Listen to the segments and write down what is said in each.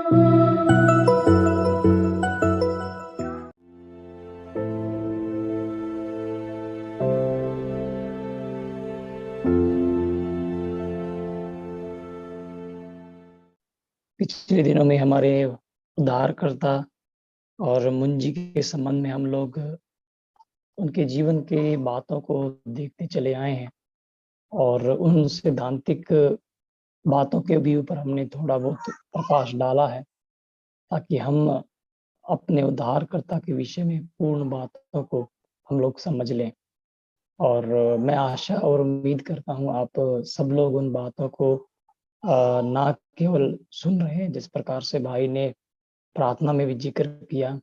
पिछले दिनों में हमारे उद्धारकर्ता और मुंजी के संबंध में हम लोग उनके जीवन के बातों को देखते चले आए हैं और उन सैद्धांतिक बातों के भी ऊपर हमने थोड़ा बहुत प्रकाश डाला है, ताकि हम अपने उद्धारकर्ता के विषय में पूर्ण बातों को हम लोग समझ लें। और मैं आशा और उम्मीद करता हूँ आप सब लोग उन बातों को ना केवल सुन रहे हैं, जिस प्रकार से भाई ने प्रार्थना में भी ज़िक्र किया,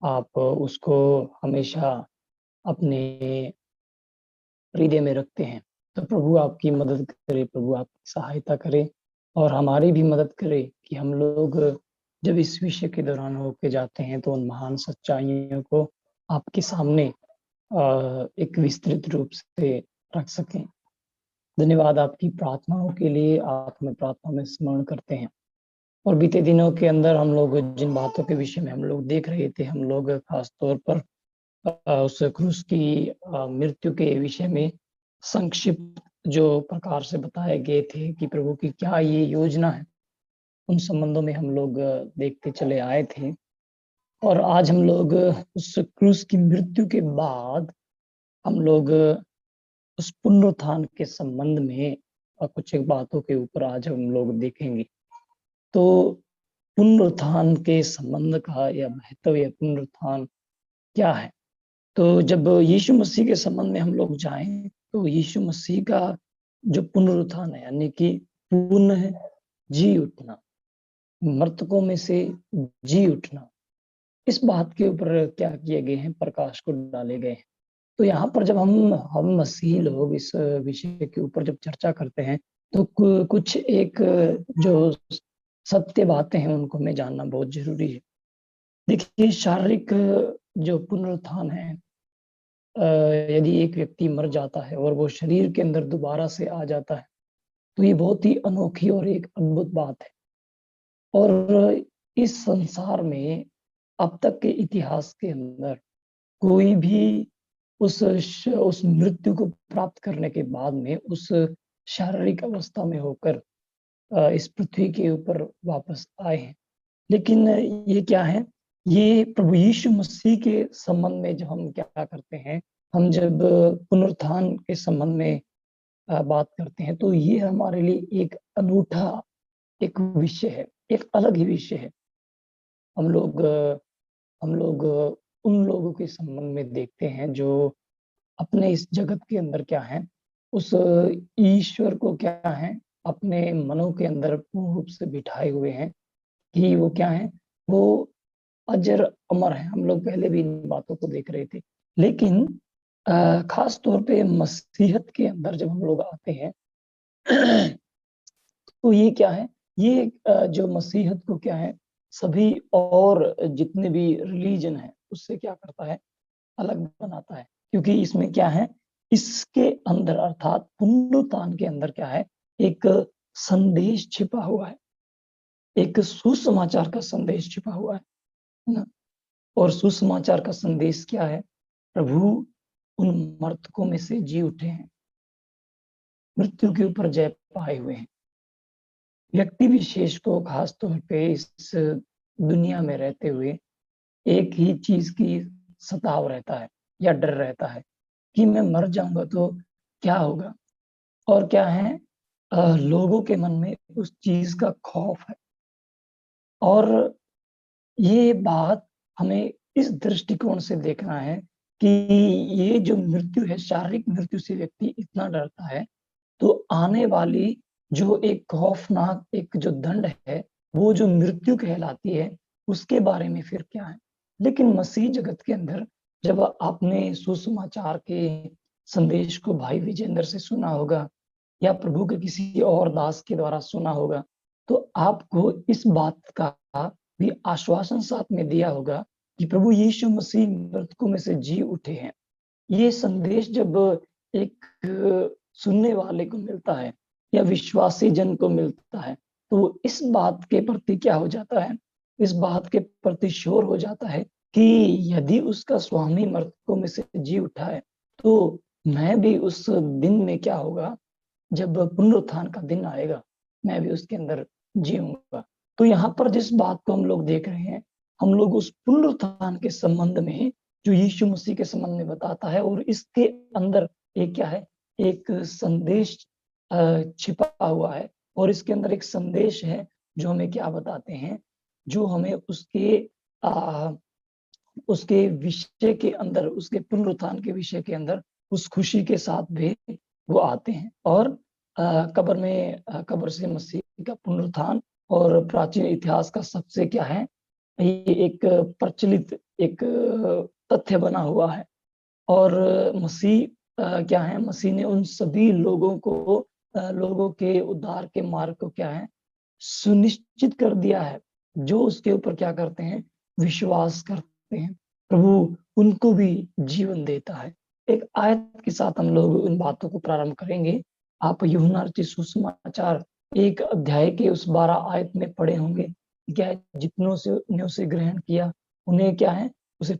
आप उसको हमेशा अपने हृदय में रखते हैं। तो प्रभु आपकी मदद करे, प्रभु आपकी सहायता करे और हमारी भी मदद करे कि हम लोग जब इस विषय के दौरान होके जाते हैं, तो उन महान सच्चाइयों को आपके सामने एक विस्तृत रूप से रख सकें। धन्यवाद आपकी प्रार्थनाओं के लिए, आप हमें प्रार्थना में स्मरण करते हैं। और बीते दिनों के अंदर हम लोग जिन बातों के विषय में हम लोग देख रहे थे, हम लोग खास तौर पर उस क्रूस की मृत्यु के विषय में संक्षिप्त जो प्रकार से बताए गए थे कि प्रभु की क्या ये योजना है, उन संबंधों में हम लोग देखते चले आए थे। और आज हम लोग उस क्रूस की मृत्यु के बाद हम लोग उस पुनरुत्थान के संबंध में कुछ एक बातों के ऊपर आज हम लोग देखेंगे। तो पुनरुत्थान के संबंध का या महत्व या पुनरुत्थान क्या है? तो जब यीशु मसीह के संबंध में हम लोग जाएँ, तो यीशु मसीह का जो पुनरुत्थान है, यानी कि पुनः जी उठना, मृतकों में से जी उठना, इस बात के ऊपर क्या किए गए हैं, प्रकाश को डाले गए हैं। तो यहाँ पर जब हम मसीही लोग इस विषय के ऊपर जब चर्चा करते हैं, तो कुछ एक जो सत्य बातें हैं, उनको हमें जानना बहुत ज़रूरी है। देखिए, शारीरिक जो पुनरुत्थान है, यदि एक व्यक्ति मर जाता है और वो शरीर के अंदर दोबारा से आ जाता है, तो ये बहुत ही अनोखी और एक अद्भुत बात है। और इस संसार में अब तक के इतिहास के अंदर कोई भी उस मृत्यु को प्राप्त करने के बाद में उस शारीरिक अवस्था में होकर इस पृथ्वी के ऊपर वापस आए हैं। लेकिन ये क्या है, ये प्रभु यीशु मसीह के संबंध में जब हम क्या करते हैं, हम जब पुनरुत्थान के संबंध में बात करते हैं, तो ये हमारे लिए एक अनूठा एक विषय है, एक अलग ही विषय है। हम लोग हम लोग उन लोगों के संबंध में देखते हैं जो अपने इस जगत के अंदर क्या है, उस ईश्वर को क्या है, अपने मनों के अंदर पूर्ण रूप से बिठाए हुए हैं कि वो क्या है, वो अजर अमर है। हम लोग पहले भी इन बातों को देख रहे थे। लेकिन खास तौर पे मसीहत के अंदर जब हम लोग आते हैं तो ये क्या है, ये जो मसीहत को क्या है, सभी और जितने भी रिलीजन है उससे क्या करता है, अलग बनाता है। क्योंकि इसमें क्या है, इसके अंदर अर्थात पुनरुत्थान के अंदर क्या है, एक संदेश छिपा हुआ है, एक सुसमाचार का संदेश छिपा हुआ है ना। और सुसमाचार का संदेश क्या है, प्रभु उन मृतकों में से जी उठे हैं, मृत्यु के ऊपर जय पाए हुए हैं। व्यक्ति विशेष को खास तौर पे इस दुनिया में रहते हुए एक ही चीज की सताव रहता है या डर रहता है कि मैं मर जाऊंगा तो क्या होगा। और क्या है, लोगों के मन में उस चीज का खौफ है। और ये बात हमें इस दृष्टिकोण से देखना है कि ये जो मृत्यु है, शारीरिक मृत्यु से व्यक्ति इतना डरता है, तो आने वाली जो एक खौफनाक एक जो दंड है, वो जो मृत्यु कहलाती है, उसके बारे में फिर क्या है। लेकिन मसीह जगत के अंदर जब आपने सुसमाचार के संदेश को भाई विजेंद्र से सुना होगा या प्रभु के किसी और दास के द्वारा सुना होगा, तो आपको इस बात का भी आश्वासन साथ में दिया होगा कि प्रभु यीशु मसीह मृतकों में से जी उठे हैं। ये संदेश जब एक सुनने वाले को मिलता है या विश्वासी जन को मिलता है, तो इस बात के प्रति क्या हो जाता है, इस बात के प्रति शोर हो जाता है कि यदि उसका स्वामी मृतकों में से जी उठा है, तो मैं भी उस दिन में क्या होगा, जब पुनरुत्थान का दिन आएगा, मैं भी उसके अंदर जीऊँगा। तो यहाँ पर जिस बात को हम लोग देख रहे हैं, हम लोग उस पुनरुत्थान के संबंध में जो यीशु मसीह के संबंध में बताता है, और इसके अंदर एक क्या है, एक संदेश छिपा हुआ है, और इसके अंदर एक संदेश है जो हमें क्या बताते हैं, जो हमें उसके विषय के अंदर, उसके पुनरुत्थान के विषय के अंदर उस खुशी के साथ भी वो आते हैं। और कब्र से मसीह का पुनरुत्थान और प्राचीन इतिहास का सबसे क्या है, ये एक प्रचलित एक तथ्य बना हुआ है। और मसीह क्या है, मसीह ने उन सभी लोगों को लोगों के उद्धार के मार्ग को क्या है, सुनिश्चित कर दिया है, जो उसके ऊपर क्या करते हैं, विश्वास करते हैं। प्रभु उनको भी जीवन देता है। एक आयत के साथ हम लोग इन बातों को प्रारंभ करेंगे। आप यूहन्ना रचित सुसमाचार 1 अध्याय के उस 12 आयत में पढ़े होंगे। क्या है, जितनों से ने उसे ग्रहण किया, उन्हें क्या है, उसे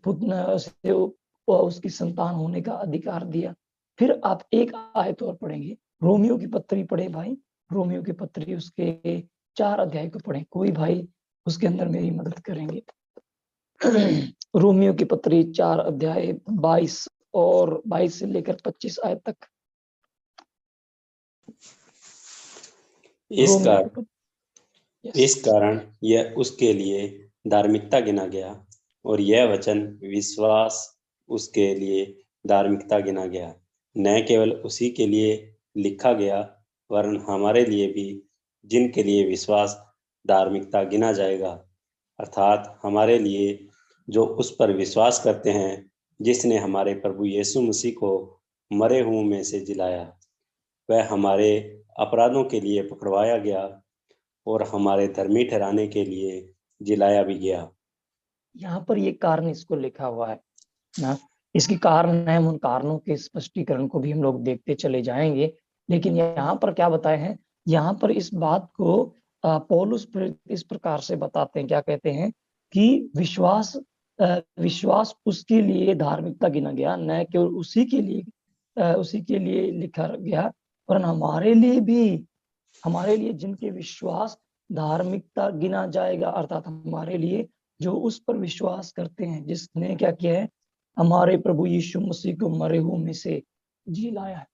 उसकी संतान होने का अधिकार दिया। फिर आप एक आयत और पढ़ेंगे, रोमियो की पत्री पढ़े भाई, रोमियो की पत्री उसके 4 अध्याय को पढ़ें। कोई भाई उसके अंदर मेरी मदद करेंगे। रोमियो की पत्री 4 अध्याय 22 से लेकर 25 आयत तक। इस कारण यह उसके लिए धार्मिकता गिना गया, और यह वचन विश्वास उसके लिए धार्मिकता गिना गया। न केवल उसी के लिए लिखा गया, वरन हमारे लिए भी, जिनके लिए विश्वास धार्मिकता गिना जाएगा। अर्थात हमारे लिए जो उस पर विश्वास करते हैं, जिसने हमारे प्रभु यीशु मसीह को मरे हुओं में से जिलाया। वह हमारे अपराधों के लिए पकड़वाया गया और हमारे धर्मी ठहराने के लिए जिलाया भी गया। यहाँ पर ये कारण इसको लिखा हुआ है ना, इसके कारण है, हम उन कारणों के स्पष्टीकरण को भी हम लोग देखते चले जाएंगे। लेकिन यहाँ पर क्या बताए हैं, यहाँ पर इस बात को पौलुस इस प्रकार से बताते हैं, क्या कहते हैं कि विश्वास उसके लिए धार्मिकता गिना गया, न केवल उसी के लिए लिखा गया, वरन हमारे लिए भी, हमारे लिए जिनके विश्वास धार्मिकता गिना जाएगा। अर्थात हमारे लिए जो उस पर विश्वास करते हैं, जिसने क्या किया है, हमारे प्रभु यीशु मसीह को मरे हुए में से जी लाया है।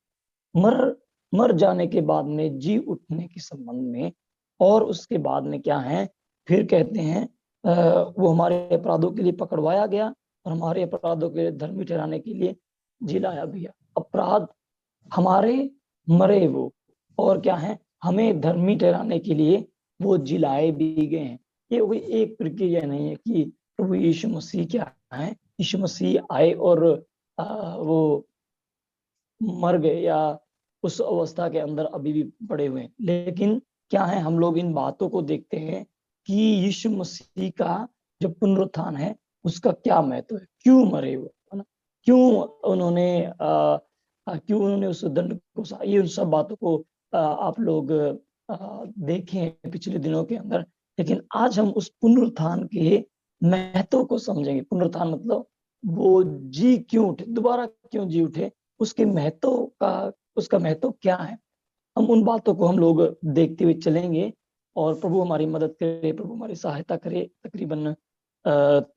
मर जाने के बाद में जी उठने के संबंध में, और उसके बाद में क्या है, फिर कहते हैं वो हमारे अपराधों के लिए पकड़वाया गया, और हमारे अपराधों के धर्मी ठहराने के लिए जी लाया भी है। अपराध हमारे मरे वो, और क्या है, हमें धर्मी ठहराने के लिए वो जिलाए भी गए हैं। ये कोई एक प्रक्रिया नहीं है कि प्रभु यीशु मसीह क्या है, यीशु मसीह आए और वो मर गए या उस अवस्था के अंदर अभी भी पड़े हुए हैं। लेकिन क्या है, हम लोग इन बातों को देखते हैं कि यीशु मसीह का जो पुनरुत्थान है, उसका क्या महत्व है, क्यों मरे वो, है ना, क्यों उन्होंने उस दंड को सहा। ये उन सब बातों को आप लोग देखें पिछले दिनों के अंदर। लेकिन आज हम उस पुनरुत्थान के महत्व को समझेंगे। पुनरुत्थान मतलब वो जी क्यों उठे, दोबारा क्यों जी उठे, उसके महत्व का, उसका महत्व क्या है, हम उन बातों को हम लोग देखते हुए चलेंगे। और प्रभु हमारी मदद करे, प्रभु हमारी सहायता करे। तकरीबन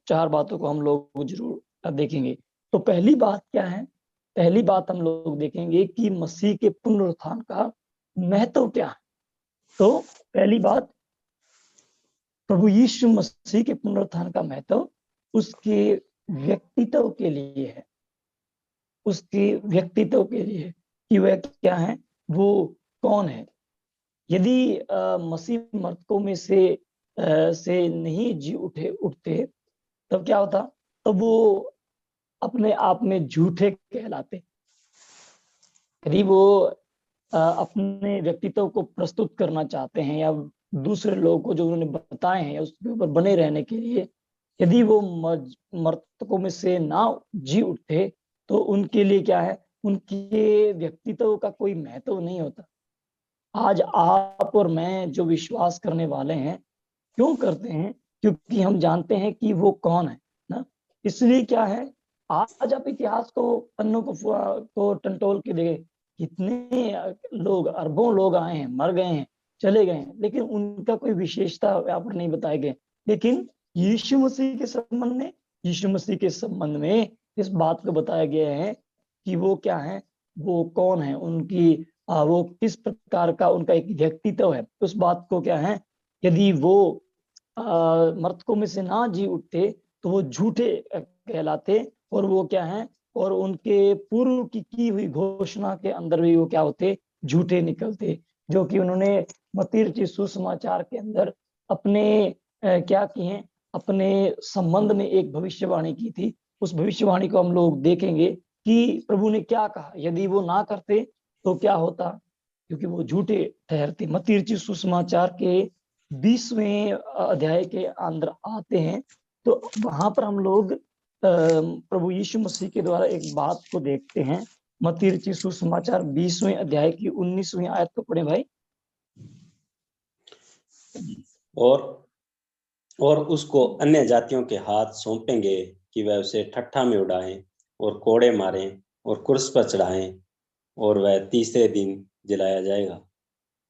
4 बातों को हम लोग जरूर देखेंगे। तो पहली बात क्या है, पहली बात हम लोग देखेंगे कि मसीह के पुनरुत्थान का महत्व क्या है। तो पहली बात, प्रभु यीशु मसीह के पुनरुत्थान का महत्व उसके व्यक्तित्व के लिए है, उसके व्यक्तित्व के लिए कि वह क्या है, वो कौन है। यदि मसीह मृतकों में से नहीं जी उठते, तब क्या होता, तब वो अपने आप में झूठे कहलाते। यदि वो अपने व्यक्तित्व को प्रस्तुत करना चाहते हैं, या दूसरे लोगों को जो उन्होंने बताए हैं उसके ऊपर बने रहने के लिए, यदि वो मृतकों में से ना जी उठते, तो उनके लिए क्या है, उनके व्यक्तित्व का कोई महत्व नहीं होता। आज आप और मैं जो विश्वास करने वाले हैं, क्यों करते हैं? क्योंकि हम जानते हैं कि वो कौन है ना। इसलिए क्या है, आज आप इतिहास को पन्नों को टंटोल के देखें, कितने लोग, अरबों लोग आए हैं, मर गए हैं, चले गए हैं, लेकिन उनका कोई विशेषता यहाँ पर नहीं बताए गए। लेकिन यीशु मसीह के संबंध में, यीशु मसीह के संबंध में इस बात को बताया गया है कि वो क्या है, वो कौन है, उनकी वो किस प्रकार का उनका एक व्यक्तित्व है। उस बात को क्या है, यदि वो मृतकों में से ना जी उठते तो वो झूठे कहलाते, और वो क्या है, और उनके पूर्व की हुई घोषणा के अंदर भी वो क्या होते, झूठे निकलते, जो कि उन्होंने मत्ती रचित सुसमाचार के अंदर अपने क्या किए, अपने संबंध में एक भविष्यवाणी की थी। उस भविष्यवाणी को हम लोग देखेंगे कि प्रभु ने क्या कहा, यदि वो ना करते तो क्या होता, क्योंकि वो झूठे ठहरते। मत्ती रचित सुसमाचार के 20वें अध्याय के अंदर आते हैं, तो वहां पर हम लोग प्रभु यीशु मसीह के द्वारा एक बात को देखते हैं। मत्ती रचित सुसमाचार 20वें अध्याय की 19वीं आयत को पढ़े भाई। और उसको अन्य जातियों के हाथ सौंपेंगे कि वह उसे ठट्ठा में उड़ाएं और कोड़े मारें और क्रूस पर चढ़ाएं, और वह तीसरे दिन जलाया जाएगा।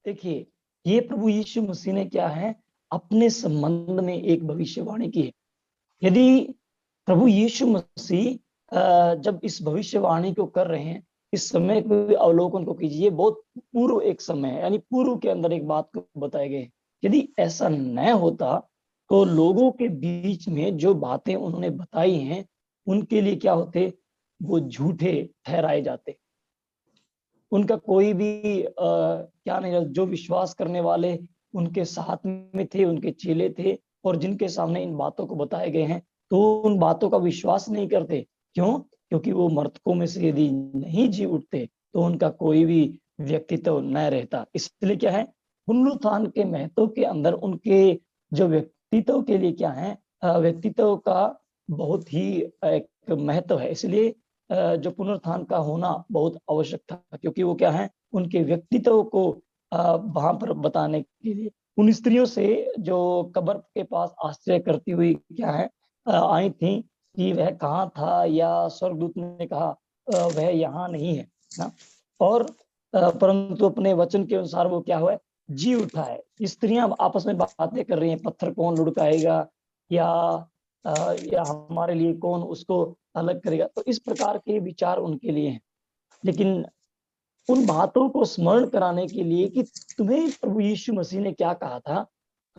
देखिए, ये प्रभु यीशु मसीह ने क्या है, अपने संबंध में एक भविष्यवाणी की है। यदि प्रभु यीशु मसीह जब इस भविष्यवाणी को कर रहे हैं, इस समय को अवलोकन को कीजिए, बहुत पूर्व एक समय है, यानी पूर्व के अंदर एक बात को बताए गए। यदि ऐसा न होता तो लोगों के बीच में जो बातें उन्होंने बताई हैं, उनके लिए क्या होते, वो झूठे ठहराए जाते। उनका कोई भी क्या नहीं, जो विश्वास करने वाले उनके साथ में थे, उनके चेले थे, और जिनके सामने इन बातों को बताए गए हैं, तो उन बातों का विश्वास नहीं करते। क्यों? क्योंकि वो मृतकों में से यदि नहीं जी उठते तो उनका कोई भी व्यक्तित्व न रहता। इसलिए क्या है, पुनरुत्थान के महत्व के अंदर उनके जो व्यक्तित्व के लिए क्या है, व्यक्तित्व का बहुत ही एक महत्व है। इसलिए जो पुनरुत्थान का होना बहुत आवश्यक था, क्योंकि वो क्या है, उनके व्यक्तित्व को वहां पर बताने के लिए। उन स्त्रियों से जो कब्र के पास आश्रय करती हुई क्या है, आई थी, कि वह कहाँ था, या स्वर्गदूत ने कहा वह यहाँ नहीं है ना, और परंतु अपने वचन के अनुसार वो क्या हुआ, जी उठा है। स्त्रियां आपस में बातें कर रही हैं, पत्थर कौन लुढ़काएगा, या या हमारे लिए कौन उसको अलग करेगा। तो इस प्रकार के विचार उनके लिए हैं। लेकिन उन बातों को स्मरण कराने के लिए कि तुम्हें प्रभु यीशु मसीह ने क्या कहा था,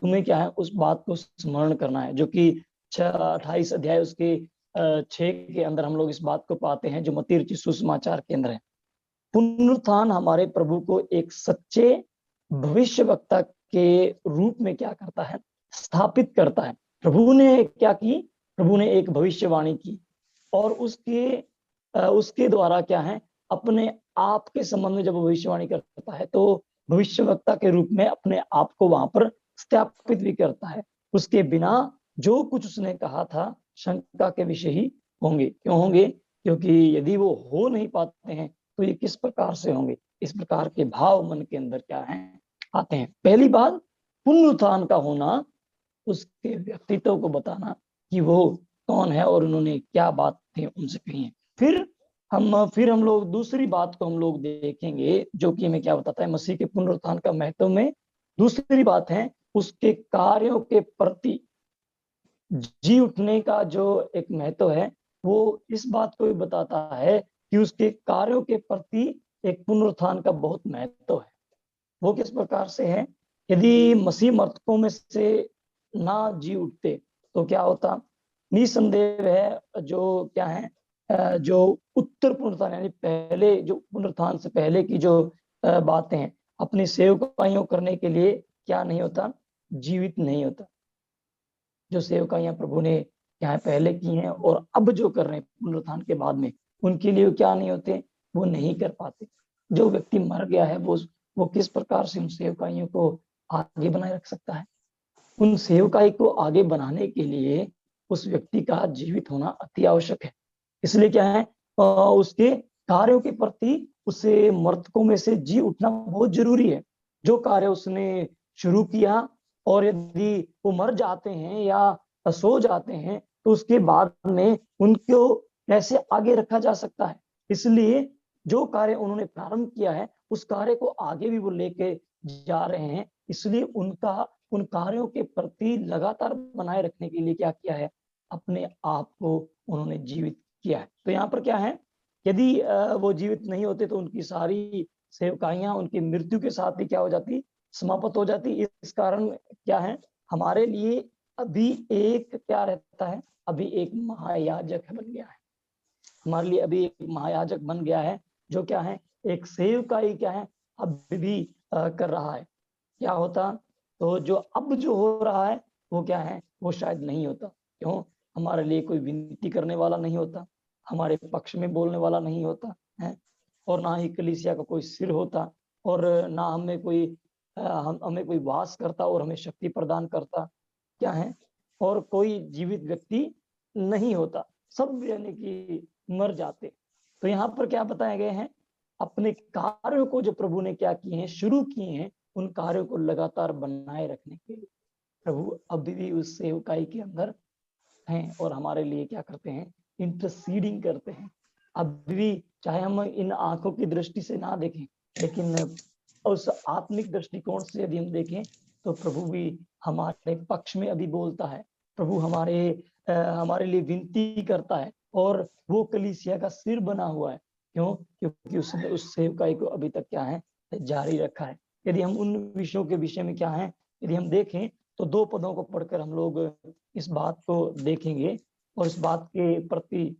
तुम्हें क्या है उस बात को स्मरण करना है, जो कि 28 अध्याय उसके 6 के अंदर हम लोग इस बात को पाते हैं, जो मत्ती रचित सुसमाचार के अंदर है। पुनरुत्थान हमारे प्रभु को एक सच्चे भविष्यवक्ता के रूप में क्या करता है, स्थापित करता है। प्रभु ने क्या की, प्रभु ने एक भविष्यवाणी की, और उसके द्वारा क्या है, अपने आप के संबंध में जब भविष्यवाणी करता है तो भविष्यवक्ता के रूप में अपने आप को वहां पर स्थापित भी करता है। उसके बिना जो कुछ उसने कहा था शंका के विषय ही होंगे। क्यों होंगे? क्योंकि यदि वो हो नहीं पाते हैं तो ये किस प्रकार से होंगे। इस प्रकार के भाव मन के अंदर क्या है, आते हैं। पहली बात, पुनरुत्थान का होना, उसके व्यक्तित्व को बताना कि वो कौन है और उन्होंने क्या बातें उनसे कही हैं। फिर हम लोग दूसरी बात को हम लोग देखेंगे, जो कि हमें क्या बताता है मसीह के पुनरुत्थान का महत्व में। दूसरी बात है उसके कार्यों के प्रति जी उठने का जो एक महत्व है, वो इस बात को भी बताता है कि उसके कार्यों के प्रति एक पुनरुत्थान का बहुत महत्व है। वो किस प्रकार से है, यदि मसीह मृतकों में से ना जी उठते तो क्या होता। निसंदेह है जो क्या है, जो उत्तर पुनरुत्थान, यानी पहले जो पुनरुत्थान से पहले की जो बातें हैं, अपनी सेवकाइयों करने के लिए क्या नहीं होता, जीवित नहीं होता। जो सेवकाइयां प्रभु ने यहाँ पहले की हैं और अब जो कर रहे हैं पुनरुत्थान के बाद में, उनके लिए क्या नहीं होते, वो नहीं कर पाते। जो व्यक्ति मर गया है वो किस प्रकार से उन सेवकाइयों को आगे बनाए रख सकता है। उन सेवकाई को आगे बनाने के लिए उस व्यक्ति का जीवित होना अति आवश्यक है। इसलिए क्या है, उसके कार्यों के प्रति उसे मृतकों में से जी उठना बहुत जरूरी है। जो कार्य उसने शुरू किया, और यदि वो मर जाते हैं या सो जाते हैं तो उसके बाद में उनको कैसे आगे रखा जा सकता है। इसलिए जो कार्य उन्होंने प्रारंभ किया है उस कार्य को आगे भी वो लेके जा रहे हैं। इसलिए उन कार्यों के प्रति लगातार बनाए रखने के लिए क्या किया है, अपने आप को उन्होंने जीवित किया है। तो यहाँ पर क्या है, यदि वो जीवित नहीं होते तो उनकी सारी सेवकाइयां उनकी मृत्यु के साथ ही क्या हो जाती, समाप्त हो जाती। इस कारण क्या है, हमारे लिए अभी एक क्या रहता है, अभी एक महायाजक बन गया है। हमारे लिए अभी एक महायाजक बन गया है, जो क्या है, एक सेवकाई क्या है, अभी भी कर रहा है। क्या होता, तो जो अब जो हो रहा है वो क्या है, वो शायद नहीं होता। क्यों? हमारे लिए कोई विनती करने वाला नहीं होता, हमारे पक्ष में बोलने वाला नहीं होता है, और ना ही कलीसिया का कोई सिर होता, और ना हमें कोई हमें कोई वास करता और हमें शक्ति प्रदान करता, क्या है, और कोई जीवित व्यक्ति नहीं होता, सब यानी कि मर जाते। तो यहाँ पर क्या बताए गए हैं, अपने कार्यों को जो प्रभु ने क्या किए हैं, शुरू किए हैं, उन कार्यों को लगातार बनाए रखने के लिए प्रभु अभी भी उस सेवकाई के अंदर हैं, और हमारे लिए क्या करते हैं, इंटरसीडिंग करते हैं। अभी भी चाहे हम इन आंखों की दृष्टि से ना देखें, लेकिन उस आत्मिक दृष्टिकोण से यदि हम देखें तो प्रभु भी हमारे पक्ष में अभी बोलता है। प्रभु हमारे लिए विनती करता है, और वो कलीसिया का सिर बना हुआ है। क्यों? क्योंकि उसने उस सेवकाई को अभी तक क्या है, जारी रखा है। यदि हम उन विषयों के विषय में क्या है, यदि हम देखें तो 2 पदों को पढ़कर हम लोग इस बात को देखेंगे, और इस बात के प्रति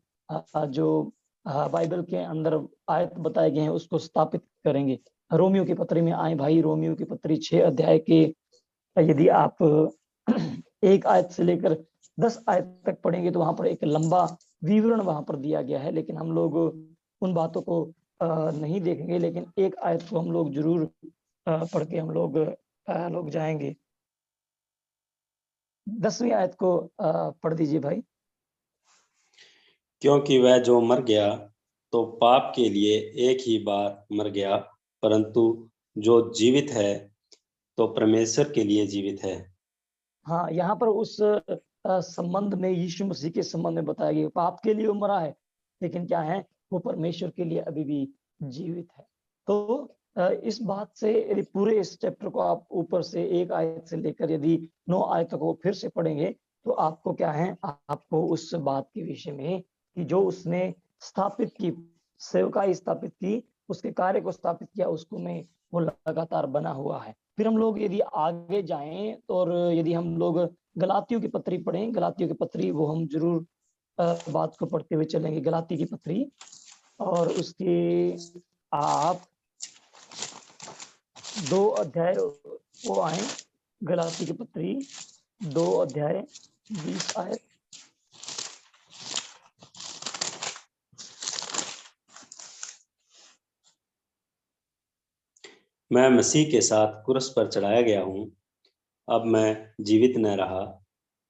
जो बाइबल के अंदर आयत बताए गए हैं उसको स्थापित करेंगे। रोमियो की पत्री में आए भाई, रोमियो की पत्री 6 अध्याय के यदि आप 1 आयत से लेकर 10 आयत तक पढ़ेंगे तो वहां पर एक लंबा विवरण वहां पर दिया गया है, लेकिन हम लोग उन बातों को नहीं देखेंगे, लेकिन 1 आयत को हम लोग जरूर पढ़ के हम लोग जाएंगे। 10वीं आयत को पढ़ दीजिए भाई। क्योंकि वह जो मर गया तो पाप के लिए एक ही बार मर गया, परंतु जो जीवित है तो परमेश्वर के लिए जीवित है। हाँ, यहाँ पर उस संबंध में यीशु मसीह के संबंध में बताया गया, पाप के लिए वो मरा है, लेकिन क्या है, वो परमेश्वर के लिए अभी भी जीवित है। तो इस बात से यदि पूरे इस चैप्टर को आप ऊपर से 1 आयत से लेकर यदि 9 आयतों को फिर से पढ़ेंगे तो आपको क्या है, आपको उस बात के विषय में कि जो उसने स्थापित की, सेवकाई स्थापित की, उसके कार्य को स्थापित किया, उसको में वो लगातार बना हुआ है। फिर हम लोग यदि आगे जाएं और यदि हम लोग गलातियों की पत्री पढ़ें, गलातियों की पत्री वो हम जरूर बात को पढ़ते हुए चलेंगे। गलाती की पत्री, और उसके आप 2 अध्याय वो आए, गलाती की पत्री 2 अध्याय 20 आयत। मैं मसीह के साथ क्रूस पर चढ़ाया गया हूँ। अब मैं जीवित न रहा,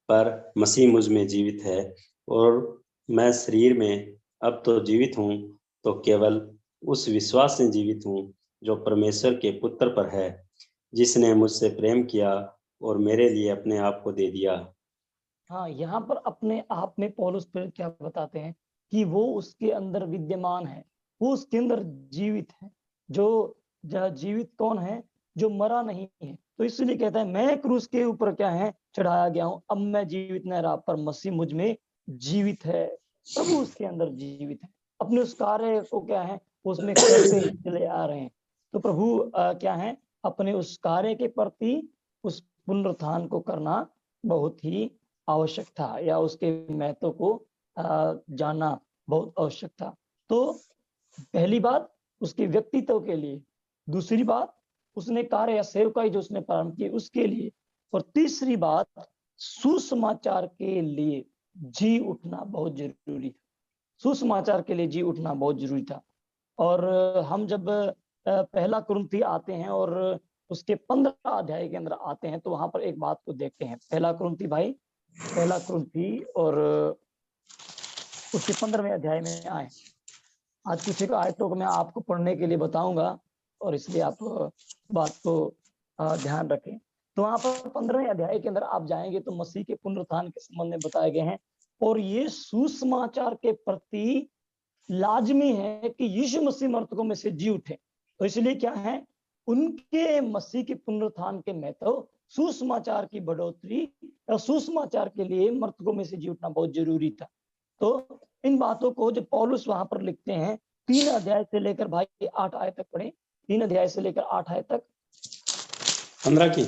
पर मसीह मुझ में जीवित है, और मैं शरीर में अब तो जीवित हूँ तो केवल उस विश्वास से जीवित हूँ जो परमेश्वर के पुत्र पर है, जिसने मुझसे प्रेम किया और मेरे लिए अपने आप को दे दिया। हाँ, यहाँ पर अपने आप में पौलुस फिर क्या बताते हैं कि वो उसके अंदर विद्यमान है, वो उसके अंदर जीवित है। जो जीवित कौन है? जो मरा नहीं है। तो इसलिए कहता है मैं क्रूस के ऊपर क्या है, चढ़ाया गया हूं, अब मैं जीवित नहीं रहा, पर मसीह मुझ में जीवित है। प्रभु उसके अंदर जीवित है, अपने उस कार्य को क्या है, उसमें करते चले आ रहे हैं। तो प्रभु क्या है, अपने उस कार्य के प्रति उस पुनरुत्थान को करना बहुत ही आवश्यक था, या उसके महत्व को जानना बहुत आवश्यक था। तो पहली बात उसके व्यक्तित्व के लिए, दूसरी बात उसने कार्य या सेवकाई जो उसने प्रारंभ की उसके लिए, और तीसरी बात सुसमाचार के लिए जी उठना बहुत जरूरी था। सुसमाचार के लिए जी उठना बहुत जरूरी था। और हम जब पहला कुरिन्थी आते हैं और उसके 15 अध्याय के अंदर आते हैं तो वहां पर एक बात को देखते हैं। पहला कुरिन्थी भाई, पहला कुरिन्थी और उसके 15वें अध्याय में आए। आज कुछ एक आयतों को मैं आपको पढ़ने के लिए बताऊंगा, और इसलिए आप बात को ध्यान रखें। तो वहां पर 15वें अध्याय के अंदर आप जाएंगे तो मसीह के पुनरुत्थान के संबंध में बताए गए हैं, और ये सुसमाचार के प्रति लाजमी है कि यीशु मसीह मृतकों में से जी उठे। तो इसलिए क्या है, उनके मसीह के पुनरुत्थान के महत्व, सुसमाचार की बढ़ोतरी और सुसमाचार के लिए मृतकों में से जी उठना बहुत जरूरी था। तो इन बातों को जब पौलुस वहां पर लिखते हैं, 3 अध्याय से लेकर भाई 8 आयत तक पढ़े, 3 अध्याय से लेकर 8 आयत तक। 15 की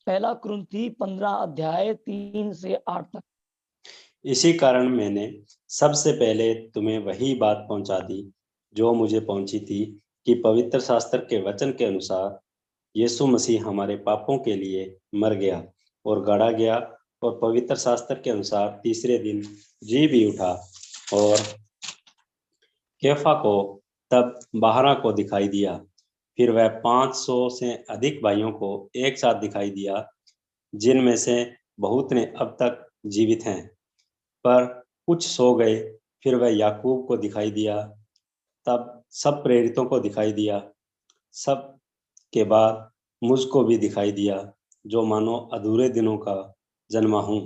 पहला कुरिन्थी 15 अध्याय 3 से 8 तक। इसी कारण मैंने सबसे पहले तुम्हें वही बात पहुंचा दी जो मुझे पहुंची थी, कि पवित्र शास्त्र के वचन के अनुसार यीशु मसीह हमारे पापों के लिए मर गया और गड़ा गया, और पवित्र शास्त्र के अनुसार तीसरे दिन जी भी उठा, और कैफा को तब 12 को दिखाई दिया। फिर वह 500 से अधिक भाइयों को एक साथ दिखाई दिया, जिनमें से बहुत ने अब तक जीवित हैं, पर कुछ सो गए। फिर वह याकूब को दिखाई दिया, तब सब प्रेरितों को दिखाई दिया, सब के बाद मुझको भी दिखाई दिया, जो मानो अधूरे दिनों का जन्मा हूँ।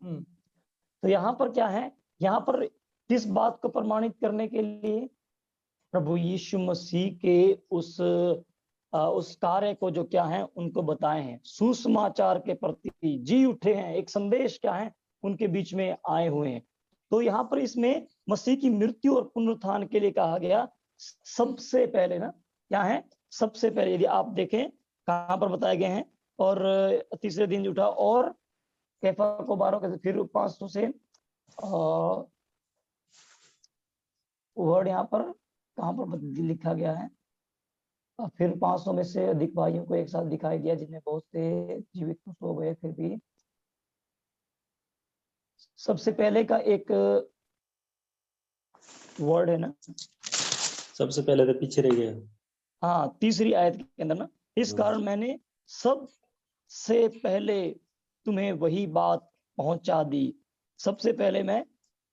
तो यहाँ पर क्या है, यहाँ पर किस बात को प्रमाणित करने के लिए प्रभु यीशु मसीह के उस कार्य को जो क्या है उनको बताए हैं, सुसमाचार के प्रति जी उठे हैं, एक संदेश क्या है उनके बीच में आए हुए हैं। तो यहाँ पर इसमें मसीह की मृत्यु और पुनरुत्थान के लिए कहा गया सबसे पहले ना, क्या है सबसे पहले, यदि आप देखें कहां पर बताए गए हैं, और तीसरे दिन उठा, और कैफा को 12 कैसे, फिर 500 से वर्ड यहाँ पर कहां पर लिखा गया है, फिर 500 में से अधिक भाइयों को एक साथ दिखाई दिया, जिनमें बहुत से जीवित तो सो गए, फिर भी सबसे पहले का एक वर्ड है ना, सबसे पहले तो पीछे रह गया। हाँ, तीसरी आयत के अंदर ना, इस कारण मैंने सबसे पहले तुम्हें वही बात पहुंचा दी। सबसे पहले मैं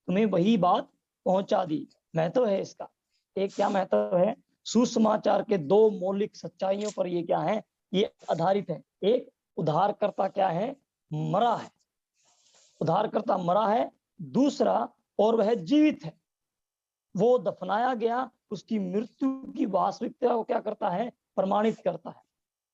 तुम्हें वही बात पहुंचा दी। महत्व है इसका, एक क्या महत्व है, सुसमाचार के 2 मौलिक सच्चाइयों पर ये क्या है, ये आधारित है। एक, उद्धारकर्ता क्या है, मरा है, उद्धारकर्ता मरा है। दूसरा, और वह जीवित है, वो दफनाया गया, उसकी मृत्यु की वास्तविकता को क्या करता है, प्रमाणित करता है।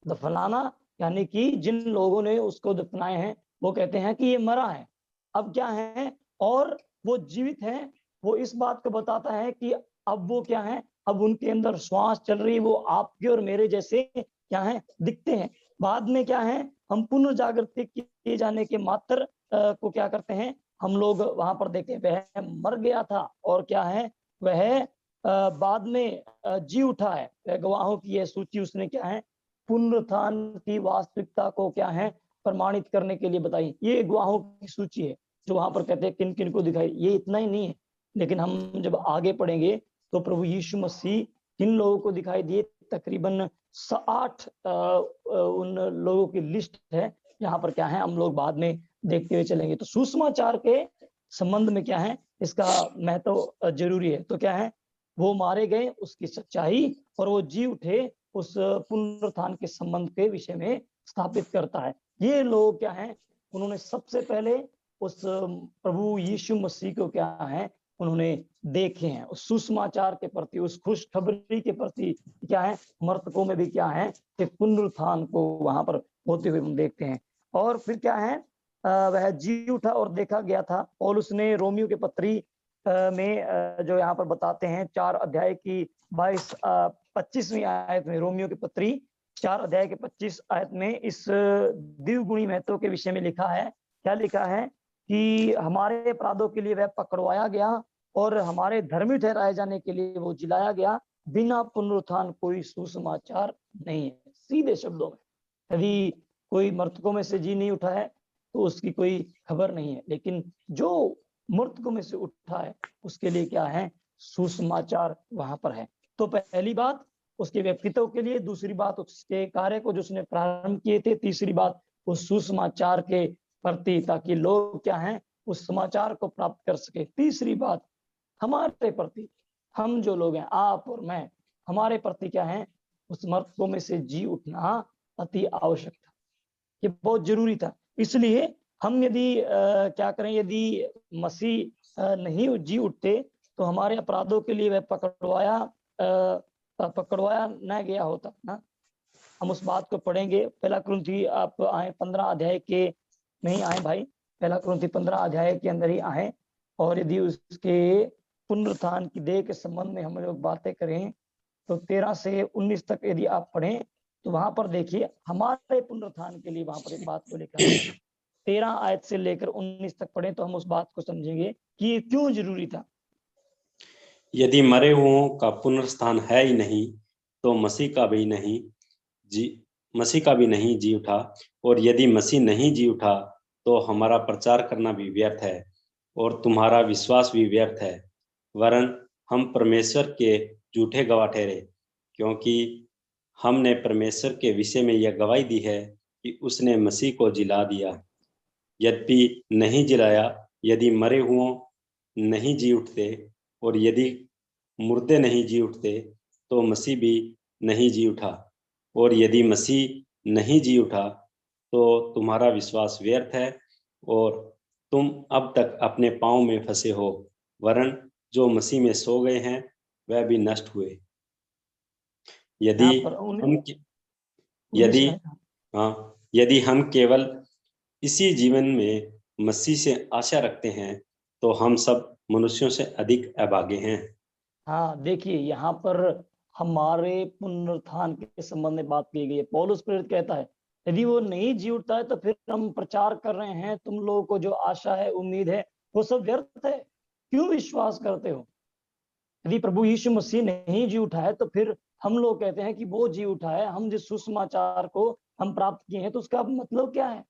दफनाना यानी कि जिन लोगों ने उसको दफनाए हैं वो कहते हैं कि ये मरा है। अब क्या है, और वो जीवित है, वो इस बात को बताता है कि अब वो क्या है, अब उनके अंदर श्वास चल रही, वो आपके और मेरे जैसे क्या है, दिखते हैं। बाद में क्या है, हम पुनर्जागृत किए जाने के मात्र को क्या करते हैं, हम लोग वहां पर देखें, वह मर गया था और क्या है, वह बाद में जी उठा है। वह गवाहों की यह सूची उसने क्या है, पुनरुत्थान की वास्तविकता को क्या है, प्रमाणित करने के लिए बताई। ये गवाहों की सूची है जो वहां पर कहते हैं किन किन को दिखाई। ये इतना ही नहीं है, लेकिन हम जब आगे पढ़ेंगे तो प्रभु यीशु मसीह किन लोगों को दिखाई दिए, तकरीबन 8 उन लोगों की लिस्ट है, यहाँ पर क्या है हम लोग बाद में देखते हुए चलेंगे। तो सुसमाचार के संबंध में क्या है, इसका महत्व जरूरी है। तो क्या है, वो मारे गए उसकी सच्चाई, और वो जी उठे उस पुनरुत्थान के संबंध के विषय में स्थापित करता है। ये लोग क्या है, उन्होंने सबसे पहले उस प्रभु यीशु मसीह को क्या है, उन्होंने देखे हैं, उस सुसमाचार के प्रति, उस खुशखबरी के प्रति क्या है, मृतकों में भी क्या है, एक पुनरुत्थान को वहां पर होते हुए हम देखते हैं। और फिर क्या है, वह जी उठा और देखा गया था। पौलुस ने रोमियो के पत्री में जो यहाँ पर बताते हैं 4 अध्याय की 25वीं आयत में, रोमियो की पत्री 4 अध्याय के 25 आयत में इस द्विगुणी महत्व के विषय में लिखा है। क्या लिखा है कि हमारे अपराधों के लिए वह पकड़वाया गया और हमारे धर्मी ठहराए जाने के लिए वो जिलाया गया। बिना पुनरुत्थान कोई सुसमाचार नहीं है। सीधे शब्दों में, यदि कोई मृतकों में से जी नहीं उठा है तो उसकी कोई खबर नहीं है, लेकिन जो मृतकों में से उठा है उसके लिए क्या है, सुसमाचार वहां पर है। तो पहली बात उसके व्यक्तित्व के लिए, दूसरी बात उसके कार्य को जो उसने प्रारंभ किए थे, तीसरी बात उस सुसमाचार के प्रति, ताकि लोग क्या हैं, उस समाचार को प्राप्त कर सके। तीसरी बात हमारे प्रति, हम जो लोग हैं, आप और मैं, हमारे प्रति क्या है, उस मृतकों में से जी उठना अति आवश्यक था, ये बहुत जरूरी था। इसलिए हम यदि क्या करें, यदि मसीह नहीं जी उठते तो हमारे अपराधों के लिए वह पकड़वाया न गया होता ना। हम उस बात को पढ़ेंगे, पहला कुरिन्थी आप आए 15 अध्याय के नहीं आए भाई, पहला कुरिन्थी 15 अध्याय के अंदर ही आए, और यदि उसके पुनरुत्थान की देह के संबंध में हम लोग बातें करें तो 13 से 19 तक यदि आप पढ़ें तो वहां पर देखिए हमारे पुनरुत्थान के लिए वहां पर एक बात को लिखा है। 13 आयत से लेकर 19 तक पढ़े तो हम उस बात को समझेंगे कि ये क्यों जरूरी था। यदि मरे हुओं का पुनरुत्थान है ही नहीं तो मसीह का भी नहीं जी उठा, और यदि मसीह नहीं जी उठा तो हमारा प्रचार करना भी व्यर्थ है और तुम्हारा विश्वास भी व्यर्थ है, वरन हम परमेश्वर के झूठे गवाह ठहरे, क्योंकि हमने परमेश्वर के विषय में यह गवाही दी है कि उसने मसीह को जिला दिया। यद्यपि नहीं जिलाया, यदि मरे हुओं नहीं जी उठते और यदि मुर्दे नहीं जी उठते तो मसीह भी नहीं जी उठा, और यदि मसीह नहीं जी उठा तो तुम्हारा विश्वास व्यर्थ है और तुम अब तक अपने पांव में फंसे हो, वरन जो मसीह में सो गए हैं वह भी नष्ट हुए। यदि यहाँ पर हम 19 यदि है। हाँ यदि हम केवल इसी जीवन में मसीह से आशा रखते हैं तो हम सब मनुष्यों से अधिक अभागे हैं। हाँ देखिए, यहाँ पर हमारे पुनरुत्थान के संबंध में बात की गई है। पौलुस प्रेरित कहता है यदि वो नहीं जी उठता है तो फिर हम प्रचार कर रहे हैं, तुम लोगों को जो आशा है, उम्मीद है, वो सब व्यर्थ है। क्यों विश्वास करते हो? यदि प्रभु यीशु मसीह नहीं जी उठा है तो फिर हम लोग कहते हैं कि वो जी उठा है, हम जिस सुसमाचार को हम प्राप्त किए हैं तो उसका मतलब क्या है?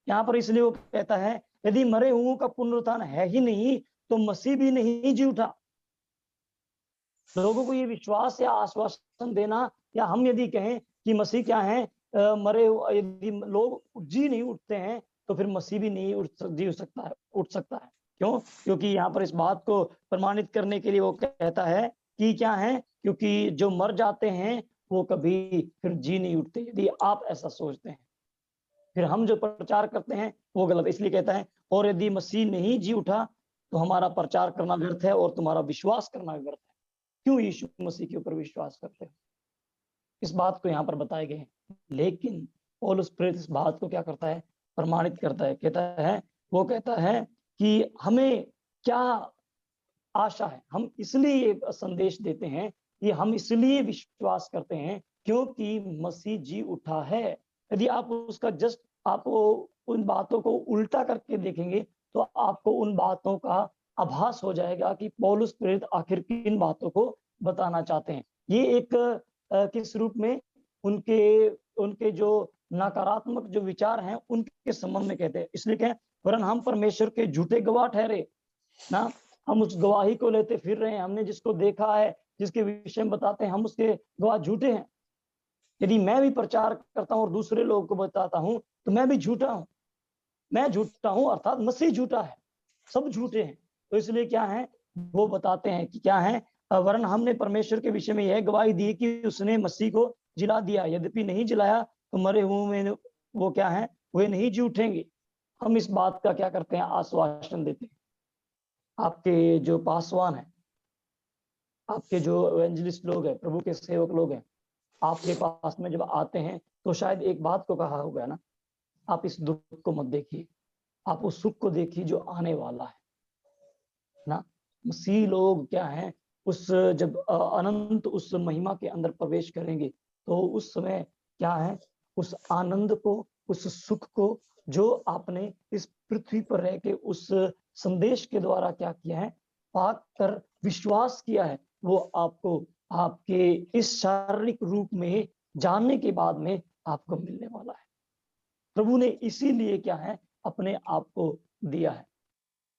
यहाँ पर इसलिए वो कहता है यदि मरे हुओं का पुनरुत्थान है ही नहीं तो मसीह भी नहीं जी उठा। लोगों को ये विश्वास या आश्वासन देना, या हम यदि कहें कि मसीह क्या है, यदि लोग जी नहीं उठते हैं तो फिर मसीह भी नहीं उठ सकता है। क्यों? क्योंकि यहाँ पर इस बात को प्रमाणित करने के लिए वो कहता है कि क्या है, क्योंकि जो मर जाते हैं वो कभी फिर जी नहीं उठते। यदि आप ऐसा सोचते हैं, फिर हम जो प्रचार करते हैं वो गलत। इसलिए कहता है और यदि मसीह नहीं जी उठा तो हमारा प्रचार करना व्यर्थ है और तुम्हारा विश्वास करना व्यर्थ है। क्यों यीशु मसीह के ऊपर विश्वास करते हो? इस बात को यहाँ पर बताए गए हैं। लेकिन पौलुस प्रेरित इस बात को क्या करता है, प्रमाणित करता है। वो कहता है कि हमें क्या आशा है, हम इसलिए ये संदेश देते हैं कि हम इसलिए विश्वास करते हैं क्योंकि मसीह जी उठा है। यदि आप उसका जस्ट आप उन बातों को उल्टा करके देखेंगे तो आपको उन बातों का आभास हो जाएगा कि पौलुस प्रेरित आखिर किन बातों को बताना चाहते हैं। ये एक किस रूप में, उनके उनके जो नकारात्मक जो विचार हैं उनके संबंध में कहते हैं। इसलिए कहें वरन हम परमेश्वर के झूठे गवाह ठहरे ना। हम उस गवाही को लेते फिर रहे हैं, हमने जिसको देखा है, जिसके विषय में बताते हैं, हम उसके गवाह झूठे हैं। यदि मैं भी प्रचार करता हूं और दूसरे लोगों को बताता हूं तो मैं भी झूठा हूं। मैं झूठा हूं अर्थात मसीह झूठा है, सब झूठे हैं। तो इसलिए क्या है, वो बताते हैं कि क्या है, वरन हमने परमेश्वर के विषय में यह गवाही दी कि उसने मसीह को जिला दिया, यद्यपि नहीं जिलाया तो मरे हुए में वो क्या है, वे नहीं जी उठेंगे। हम इस बात का क्या करते हैं, आश्वासन देते हैं। आपके जो पासवान है, आपके जो एवेंजलिस्ट लोग हैं, प्रभु के सेवक लोग हैं, आपके पास में जब आते हैं तो शायद एक बात को कहा होगा ना, आप इस दुख को मत देखिए, आप उस सुख को देखिए जो आने वाला है ना। मसीह लोग क्या है, उस जब अनंत उस महिमा के अंदर प्रवेश करेंगे तो उस समय क्या है, उस आनंद को, उस सुख को जो आपने इस पृथ्वी पर रह के उस संदेश के द्वारा क्या किया है, पाक कर विश्वास किया है, वो आपको आपके इस शारीरिक रूप में जानने के बाद में आपको मिलने वाला है। प्रभु ने इसीलिए क्या है, अपने आप को दिया है।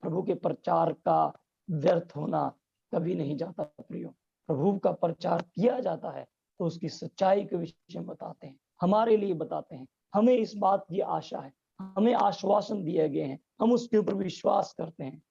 प्रभु के प्रचार का व्यर्थ होना कभी नहीं जाता प्रियो। प्रभु का प्रचार किया जाता है तो उसकी सच्चाई के विषय में बताते हैं, हमारे लिए बताते हैं। हमें इस बात की आशा है, हमें आश्वासन दिए गए हैं, हम उसके ऊपर विश्वास करते हैं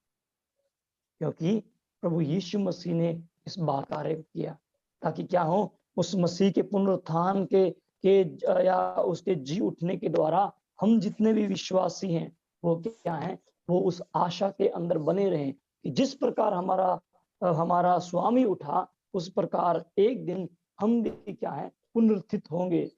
क्योंकि प्रभु यीशु मसीह ने इस कार्य किया। ताकि क्या हो, उस मसीह के पुनरुत्थान के या उसके जी उठने के द्वारा हम जितने भी विश्वासी हैं वो क्या है, वो उस आशा के अंदर बने रहें कि जिस प्रकार हमारा स्वामी उठा, उस प्रकार एक दिन हम भी क्या है, पुनरुत्थित होंगे।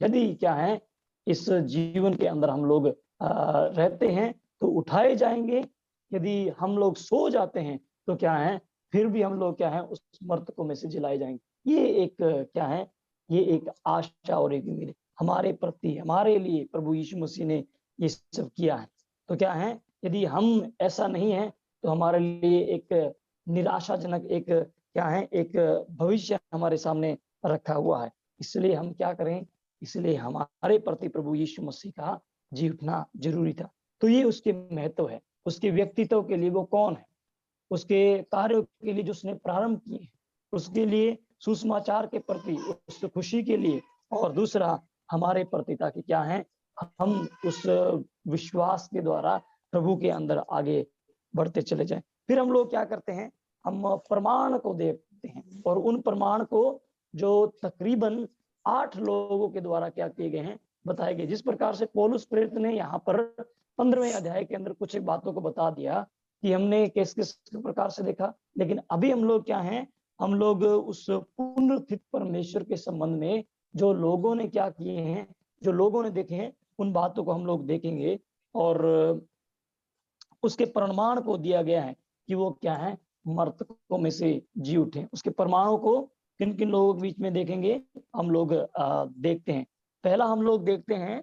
यदि क्या है, इस जीवन के अंदर हम लोग रहते हैं तो उठाए जाएंगे, यदि हम लोग सो जाते हैं तो क्या है, फिर भी हम लोग क्या है, उस मृतकों में से जिलाए जाएंगे। ये एक क्या है, ये एक आशा और एक उम्मीद हमारे प्रति, हमारे लिए प्रभु यीशु मसीह ने ये सब किया है। तो क्या है, यदि हम ऐसा नहीं है तो हमारे लिए एक निराशाजनक एक क्या है, एक भविष्य हमारे सामने रखा हुआ है। इसलिए हम क्या करें, इसलिए हमारे प्रति प्रभु यीशु मसीह का जी उठना जरूरी था। तो ये उसके महत्व है, उसके व्यक्तित्व के लिए वो कौन है, उसके कार्यों के लिए जो उसने प्रारंभ किए, उसके लिए सुसमाचार के प्रति, उस खुशी के लिए, और दूसरा हमारे प्रति, ताकि क्या है, हम उस विश्वास के द्वारा प्रभु के अंदर आगे बढ़ते चले जाएं। फिर हम लोग क्या करते हैं, हम प्रमाण को देखते हैं, और उन प्रमाण को जो तकरीबन 8 लोगों के द्वारा क्या किए गए हैं, बताए गए। जिस प्रकार से पौलुस प्रेरित ने यहाँ पर 15वें अध्याय के अंदर कुछ एक बातों को बता दिया कि हमने किस किस प्रकार से देखा, लेकिन अभी हम लोग क्या हैं, हम लोग उस पुनरुत्थित परमेश्वर के संबंध में जो लोगों ने क्या किए हैं, जो लोगों ने देखे हैं, उन बातों को हम लोग देखेंगे। और उसके प्रमाण को दिया गया है कि वो क्या है, मृतकों में से जी उठे। उसके प्रमाणों को किन किन लोगों के बीच में देखेंगे, हम लोग देखते हैं। पहला हम लोग देखते हैं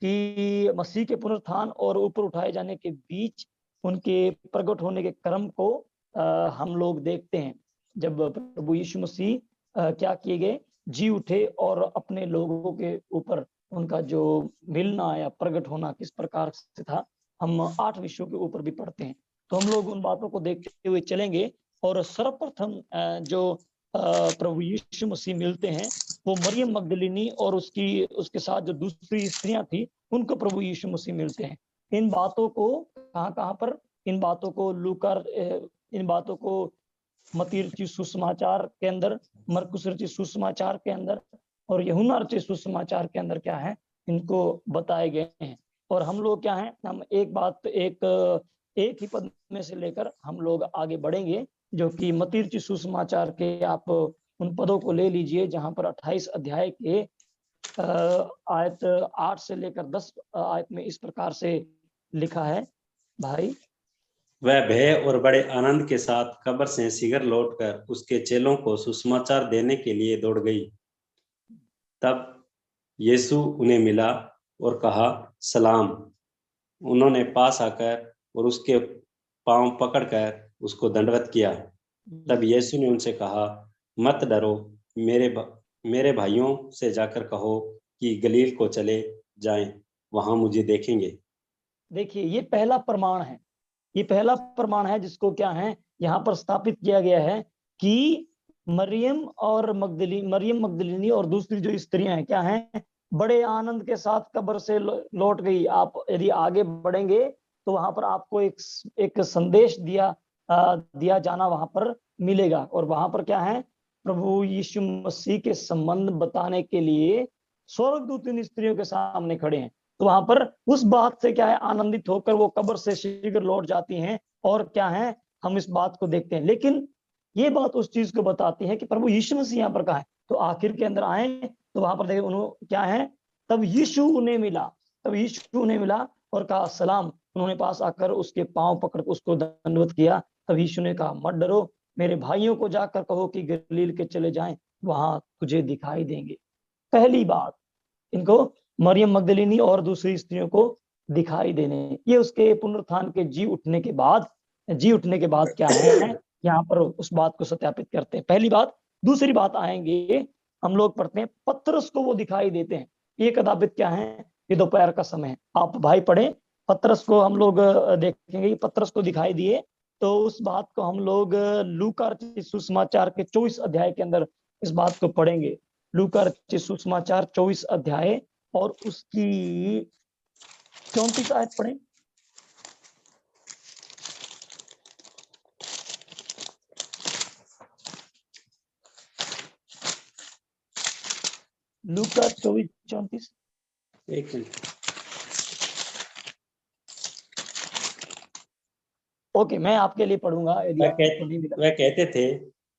कि मसीह के पुनरुत्थान और ऊपर उठाए जाने के बीच उनके प्रकट होने के क्रम को हम लोग देखते हैं। जब प्रभु यीशु मसीह क्या किए गए, जी उठे, और अपने लोगों के ऊपर उनका जो मिलना या प्रकट होना किस प्रकार से था, हम 8 विषयों के ऊपर भी पढ़ते हैं। तो हम लोग उन बातों को देखते हुए चलेंगे। और सर्वप्रथम जो प्रभु यीशु मसीह मिलते हैं, वो मरियम मगदलिनी और उसके साथ जो दूसरी स्त्रियां थी, उनको प्रभु यीशु मसीह मिलते हैं। इन बातों को कहां पर, इन बातों को इन बातों को मत्ती रचित सुसमाचार के अंदर, मरकुस रचित सुसमाचार के अंदर, और यूहन्ना रचित सुसमाचार के अंदर क्या है, इनको बताए गए हैं। और हम लोग क्या है, हम एक ही पद में से लेकर हम लोग आगे बढ़ेंगे, जो कि मत्ती रचित सुसमाचार के आप उन पदों को ले लीजिए जहां पर 28 अध्याय के आयत 8 से लेकर 10 आयत में इस प्रकार से लिखा है। भाई, वह भय और बड़े आनंद के साथ कब्र से शीघ्र लौटकर उसके चेलों को सुसमाचार देने के लिए दौड़ गई। तब यीशु उन्हें मिला और कहा, सलाम। उन्होंने पास आकर और उसके पांव पकड़कर उसको दंडवत किया। तब यीशु ने उनसे कहा, मत डरो, मेरे भाइयों से जाकर कहो कि गलील को चले जाएं, वहां मुझे देखेंगे। देखिए, ये पहला प्रमाण है, ये पहला प्रमाण है जिसको क्या है, यहाँ पर स्थापित किया गया है कि मरियम मगदलिनी और दूसरी जो स्त्रियां हैं क्या हैं, बड़े आनंद के साथ कब्र से लौट गई। आप यदि आगे बढ़ेंगे तो वहां पर आपको एक संदेश दिया जाना वहां पर मिलेगा। और वहां पर क्या है, प्रभु यीशु मसीह के संबंध बताने के लिए स्वर्गदूत इन स्त्रियों के सामने खड़े हैं। तो वहां पर उस बात से क्या है, आनंदित होकर वो कब्र से शीघ्र लौट जाती हैं। और क्या है, हम इस बात को देखते हैं। लेकिन ये बात उस चीज को बताती है कि प्रभु यीशु मसीह यहाँ पर कहा है। तो आखिर के अंदर आए तो वहां पर देखे उन्होंने क्या है, तब यीशु उन्हें मिला और कहा, सलाम। उन्होंने पास आकर उसके पांव पकड़ उसको दंडवत किया। तब यीशु ने कहा, मत डरो, मेरे भाइयों को जाकर कहो कि गलील के चले जाएं, वहां तुझे दिखाई देंगे। पहली बात, इनको मरियम मगदलिनी और दूसरी स्त्रियों को दिखाई देने, ये उसके पुनरुत्थान के जी उठने के बाद क्या है, यहाँ पर उस बात को सत्यापित करते हैं। पहली बात। दूसरी बात आएंगे, हम लोग पढ़ते हैं पतरस को वो दिखाई देते हैं। ये कदापित क्या है, ये दोपहर का समय है, आप भाई पढ़े। पतरस को हम लोग देखेंगे, पतरस को दिखाई दिए। तो उस बात को हम लोग लूका सुसमाचार के 24 अध्याय के अंदर इस बात को पढ़ेंगे। लूका सुसमाचार 24 अध्याय और उसकी 34 आयत पढ़ें। लूका 24:34। एक मिनट। ओके, मैं आपके लिए पढ़ूंगा यदि आपको नहीं मिला। वह कहते थे,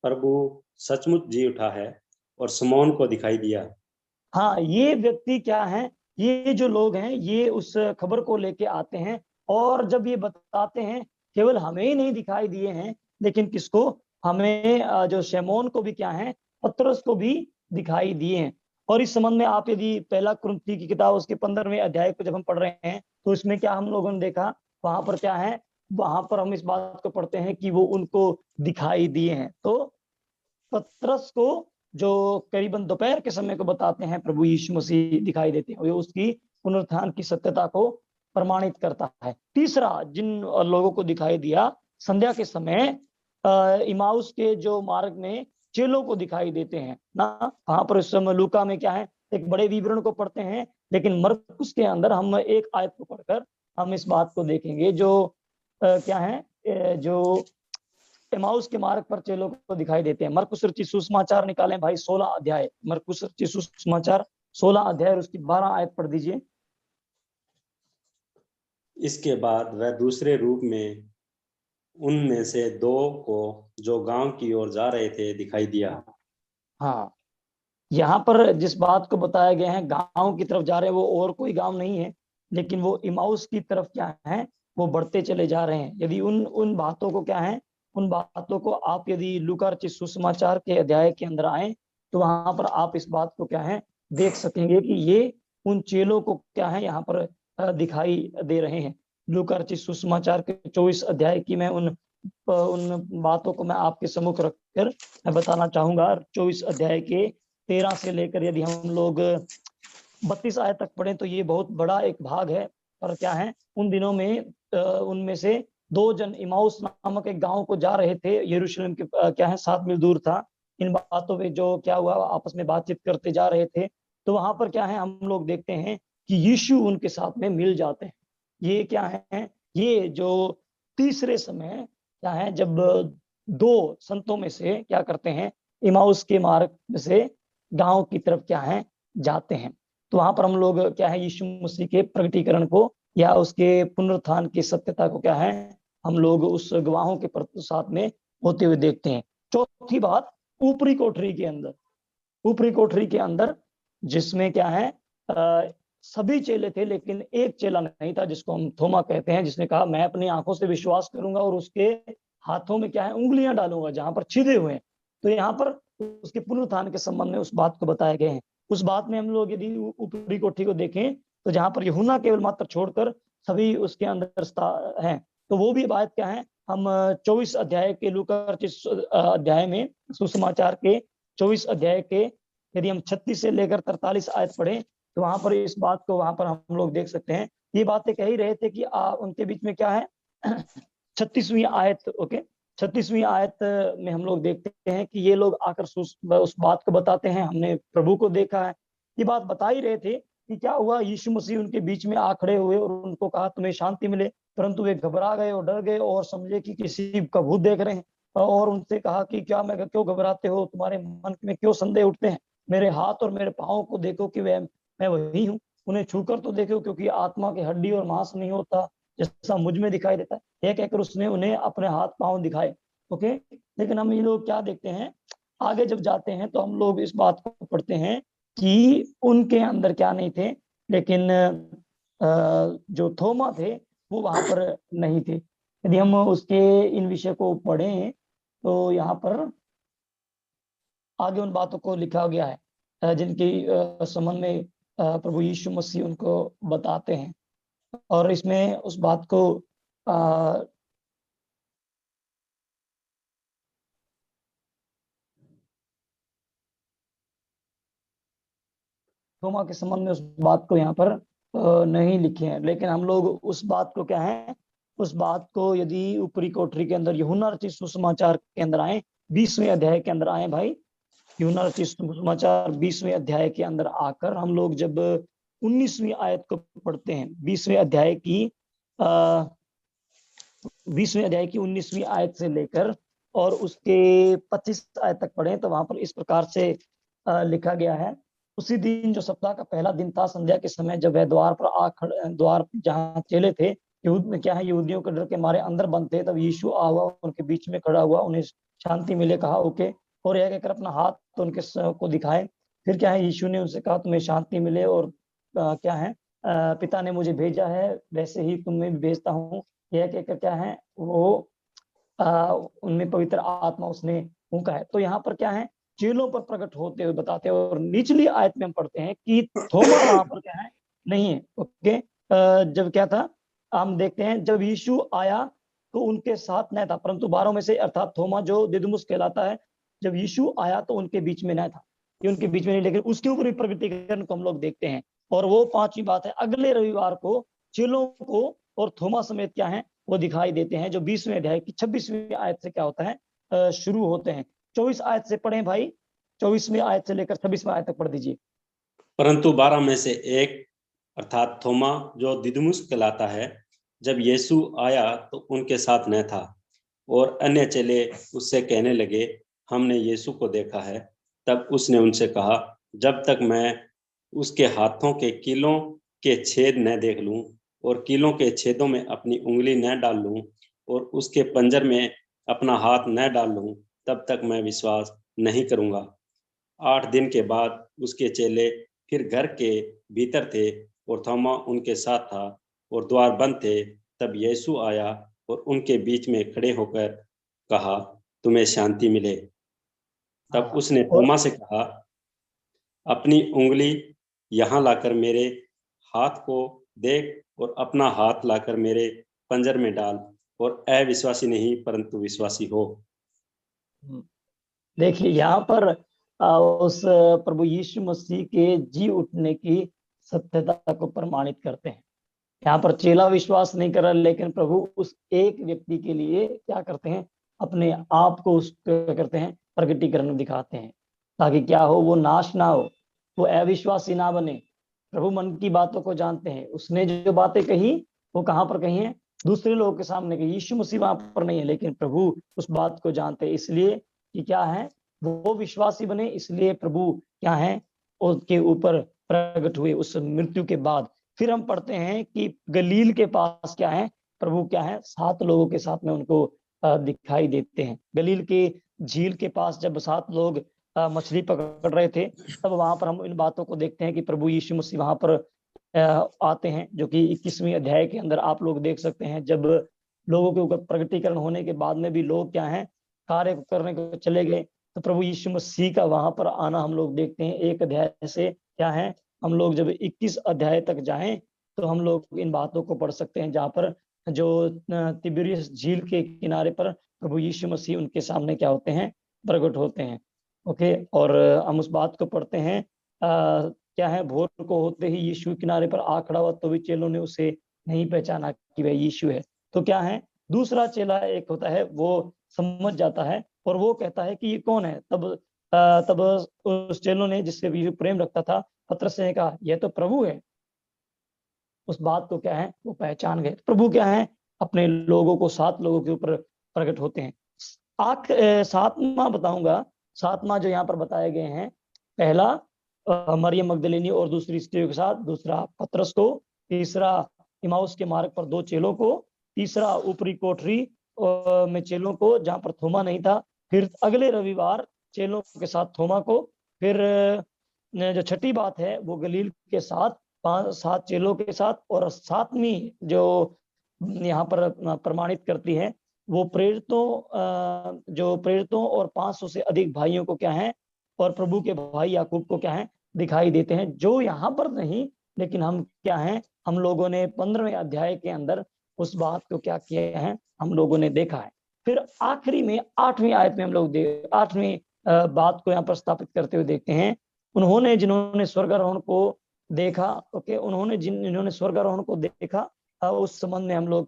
प्रभु सचमुच जी उठा है और शमौन को दिखाई दिया। हाँ, ये व्यक्ति क्या है, ये जो लोग हैं ये उस खबर को लेके आते हैं और जब ये बताते हैं, केवल हमें ही नहीं दिखाई दिए हैं, लेकिन किसको, हमें जो शमौन को भी क्या है, पतरस को भी दिखाई दिए हैं। और इस संबंध में आप यदि पहला कुरिन्थी की किताब उसके 15वें अध्याय को जब हम पढ़ रहे हैं, तो इसमें क्या हम लोगों ने देखा, वहां पर क्या है, वहां पर हम इस बात को पढ़ते हैं कि वो उनको दिखाई दिए हैं। तो पतरस को जो करीबन दोपहर के समय को बताते हैं प्रभु यीशु मसीह दिखाई देते हैं, वो उसकी पुनरुत्थान की सत्यता को प्रमाणित करता है। तीसरा जिन लोगों को दिखाई दिया, संध्या के समय इमाउस के जो मार्ग में चेलों को दिखाई देते हैं ना। वहां पर इस समय लूका में क्या है, एक बड़े विवरण को पढ़ते हैं, लेकिन मरकुस के अंदर हम एक आयत को पढ़कर हम इस बात को देखेंगे जो क्या है, जो एमाउस के मार्ग पर चेलों को दिखाई देते हैं। मरकुस रचित सुसमाचार निकालें भाई, 16 अध्याय, मरकुस रचित सुसमाचार 16 अध्याय और उसकी 12 आयत पढ़ दीजिए। इसके बाद वह दूसरे रूप में उनमें से दो को जो गांव की ओर जा रहे थे दिखाई दिया। हाँ, यहाँ पर जिस बात को बताया गया है, गांव की तरफ जा रहे हैं, वो और कोई गांव नहीं है, लेकिन वो इमाउस की तरफ क्या है, वो बढ़ते चले जा रहे हैं। यदि उन उन बातों को क्या है, उन बातों को आप यदि लूका रचित सुसमाचार के अध्याय के अंदर आए, तो वहां पर आप इस बात को क्या है, देख सकेंगे कि ये उन चेलों को क्या है यहाँ पर दिखाई दे रहे हैं। लूका रचित सुसमाचार के 24 अध्याय की मैं उन बातों को मैं आपके सम्मुख रखकर मैं बताना चाहूंगा। 24 अध्याय के 13 से लेकर यदि हम लोग 32 आयत तक पढ़े, तो ये बहुत बड़ा एक भाग है। पर क्या है, उन दिनों में उनमें से दो जन इमाउस नामक एक गांव को जा रहे थे, यरूशलेम के क्या है 7 मील दूर था। इन बातों पे जो क्या हुआ, आपस में बातचीत करते जा रहे थे, तो वहां पर क्या है, हम लोग देखते हैं कि यीशु उनके साथ में मिल जाते हैं। ये क्या है, ये जो तीसरे समय क्या है, जब दो संतों में से क्या करते हैं, इमाउस के मार्ग से गांव की तरफ क्या है, जाते हैं। तो वहां पर हम लोग क्या है, यीशु मसीह के प्रकटीकरण को या उसके पुनरुत्थान की सत्यता को क्या है, हम लोग उस गवाहों के साथ में होते हुए देखते हैं। चौथी बात, ऊपरी कोठरी के अंदर, ऊपरी कोठरी के अंदर जिसमें क्या है, सभी चेले थे, लेकिन एक चेला नहीं था जिसको हम थोमा कहते हैं, जिसने कहा मैं अपनी आंखों से विश्वास करूंगा और उसके हाथों में क्या है, उंगलियां डालूंगा जहां पर छिदे हुए हैं। तो यहाँ पर उसके पुनरुत्थान के संबंध में उस बात को बताए गए हैं। उस बात में हम लोग यदि ऊपरी कोठी को देखें, तो जहां पर यूहन्ना केवल मात्र छोड़कर सभी उसके अंदर हैं। तो वो भी बात क्या है, हम 24 अध्याय के लूका अध्याय में, सुसमाचार के 24 अध्याय के यदि हम 36 से लेकर 43 आयत पढ़े, तो वहां पर इस बात को वहां पर हम लोग देख सकते हैं। ये बातें कह ही रहे थे कि उनके बीच में क्या है 36वीं आयत, ओके, 36वीं आयत में हम लोग देखते हैं कि ये लोग आकर उस बात को बताते हैं, हमने प्रभु को देखा है। ये बात बता ही रहे थे कि क्या हुआ, यीशु मसीह उनके बीच में आ खड़े हुए और उनको कहा तुम्हें शांति मिले, परंतु वे घबरा गए और डर गए और समझे कि किसी का भूत देख रहे हैं। और उनसे कहा कि क्या, मैं क्यों घबराते हो, तुम्हारे मन में क्यों संदेह उठते हैं, मेरे हाथ और मेरे पाँव को देखो कि मैं वही हूँ, उन्हें छूकर तो देखो, क्योंकि आत्मा की हड्डी और मांस नहीं होता जैसा मुझ में दिखाई देता है। यह कहकर उसने उन्हें अपने हाथ पांव दिखाए। ओके, लेकिन हम ये लोग क्या देखते हैं, आगे जब जाते हैं तो हम लोग इस बात को पढ़ते हैं कि उनके अंदर क्या नहीं थे, लेकिन जो थोमा थे वो वहां पर नहीं थे। यदि हम उसके इन विषय को पढ़ें, तो यहाँ पर आगे उन बातों को लिखा गया है जिनके संबंध में प्रभु यीशु मसीह उनको बताते हैं। और इसमें उस बात को थोमा के संबंध में उस बात को यहाँ पर नहीं लिखे हैं, लेकिन हम लोग उस बात को क्या है, उस बात को यदि ऊपरी कोठरी के अंदर यूहन्ना रचित सुसमाचार के अंदर आए, 20वें अध्याय के अंदर आए भाई, यूहन्ना रचित सुसमाचार 20वें अध्याय के अंदर आकर हम लोग जब 19वीं आयत को पढ़ते हैं, 20वें अध्याय की 20वें अध्याय की 19वीं आयत से लेकर और उसके 25 आयत तक पढ़े, तो वहां पर इस प्रकार से लिखा गया है उसी दिन जो सप्ताह का पहला दिन था, संध्या के समय जब वह द्वार जहाँ चेले थे, यहूदियों के डर के मारे अंदर बंद थे, तब यीशु हुआ, उनके बीच में खड़ा हुआ, उन्हें शांति मिले कहा ओके, और यह कहकर अपना हाथ तो उनके को दिखाए। फिर यीशु ने उनसे कहा तुम्हें शांति मिले, और पिता ने मुझे भेजा है वैसे ही तुम्हें भी भेजता हूँ। यह कहकर वो उनमें पवित्र आत्मा उसने फूंका है। तो यहाँ पर चेलों पर प्रकट होते हुए बताते हैं। और निचली आयत में हम पढ़ते हैं कि थोमा वहां पर नहीं है। ओके, जब था, हम देखते हैं जब यीशु आया तो उनके साथ न था, परंतु 12 में से अर्थात थोमा जो दिदुमुस कहलाता है, जब यीशु आया तो उनके बीच में न था, ये उनके बीच में नहीं, लेकिन उसके ऊपर भी प्रगटीकरण को हम लोग देखते हैं। और वो 5वीं बात है, अगले रविवार को चेलों को और थोमा समेत वो दिखाई देते हैं, जो 20वें अध्याय की 26वीं आयत से होता है, शुरू होते हैं। 24 आयत से पढ़ें भाई, 24वीं आयत से लेकर 26वीं आयत तक पढ़ दीजिए। परंतु 12 में से एक अर्थात थोमा जो दिदुमुस कहलाता है, जब यीशु आया तो उनके साथ न था, और अन्य चेले उससे कहने लगे हमने यीशु को देखा है। तब उसने उनसे कहा जब तक मैं उसके हाथों के कीलों के छेद न देख लूं और कीलों के छेदों में अपनी उंगली न डाल लूं और उसके पंजर में अपना हाथ न डाल लूं, तब तक मैं विश्वास नहीं करूंगा। 8 दिन के बाद उसके चेले फिर घर के भीतर थे और थोमा उनके साथ था और द्वार बंद थे। तब यीशु आया और उनके बीच में खड़े होकर कहा तुम्हें शांति मिले। तब उसने थोमा से कहा अपनी उंगली यहाँ लाकर मेरे हाथ को देख और अपना हाथ लाकर मेरे पंजर में डाल और अविश्वासी नहीं परंतु विश्वासी हो। देखिए यहाँ पर उस प्रभु यीशु मसीह के जी उठने की सत्यता को प्रमाणित करते हैं। यहाँ पर चेला विश्वास नहीं कर रहा, लेकिन प्रभु उस एक व्यक्ति के लिए क्या करते हैं, अपने आप को उस करते हैं, प्रगटीकरण दिखाते हैं, ताकि क्या हो, वो नाश ना हो, वो अविश्वासी ना बने। प्रभु मन की बातों को जानते हैं। उसने जो बातें कही वो कहाँ पर कही है, दूसरे लोगों के सामने कही। यीशु मसीह वहां पर नहीं है, लेकिन प्रभु उस बात को जानते हैं, इसलिए कि वो विश्वासी बने, इसलिए प्रभु उसके ऊपर प्रकट हुए उस मृत्यु के बाद। फिर हम पढ़ते हैं कि गलील के पास प्रभु 7 लोगों के साथ में उनको दिखाई देते हैं। गलील के झील के पास जब 7 लोग मछली पकड़ रहे थे, तब वहां पर हम इन बातों को देखते हैं कि प्रभु यीशु मसीह वहां पर आते हैं, जो कि 21वीं अध्याय के अंदर आप लोग देख सकते हैं। जब लोगों के ऊपर प्रगटीकरण होने के बाद में भी लोग कार्य करने को चले गए, तो प्रभु यीशु मसीह का वहां पर आना हम लोग देखते हैं। एक अध्याय से हम लोग जब 21 अध्याय तक जाएं तो हम लोग इन बातों को पढ़ सकते हैं, जहाँ पर जो तिबिरियस झील के किनारे पर प्रभु यीशु मसीह उनके सामने होते हैं, प्रकट होते हैं। ओके, और हम उस बात को पढ़ते हैं, भोर को होते ही यीशु किनारे पर आ खड़ा हुआ, तो भी चेलों ने उसे नहीं पहचाना कि वह यीशु है। तो दूसरा चेला एक होता है, वो समझ जाता है और वो कहता है कि ये कौन है। तब उस चेलों ने, जिससे यीशु प्रेम रखता था, पतरस ने कहा यह तो प्रभु है। उस बात को वो पहचान गए। प्रभु अपने लोगों को 7 लोगों के ऊपर प्रकट होते हैं। 7वां बताऊंगा, 7वां जो यहाँ पर बताए गए हैं, पहला मरियम मगदलिनी और दूसरी स्त्रियों के साथ, दूसरा पतरस को, तीसरा इमाउस के मार्ग पर 2 चेलों को, तीसरा ऊपरी कोठरी में चेलों को जहाँ पर थोमा नहीं था, फिर अगले रविवार चेलों के साथ थोमा को, फिर जो छठी बात है वो गलील के साथ 7 चेलों के साथ, और 7वीं जो यहाँ पर प्रमाणित करती है वो प्रेरितों और 500 से अधिक भाइयों को और प्रभु के भाई याकूब को दिखाई देते हैं, जो यहाँ पर नहीं, लेकिन हम हम लोगों ने 15वें अध्याय के अंदर उस बात को किया है, हम लोगों ने देखा है। फिर आखिरी में 8वीं आयत में हम लोग 8वीं बात को यहाँ पर स्थापित करते हुए देखते हैं, जिन्होंने स्वर्गारोहण को देखा, ओके, जिन्होंने स्वर्गारोहण को देखा, उस संबंध में हम लोग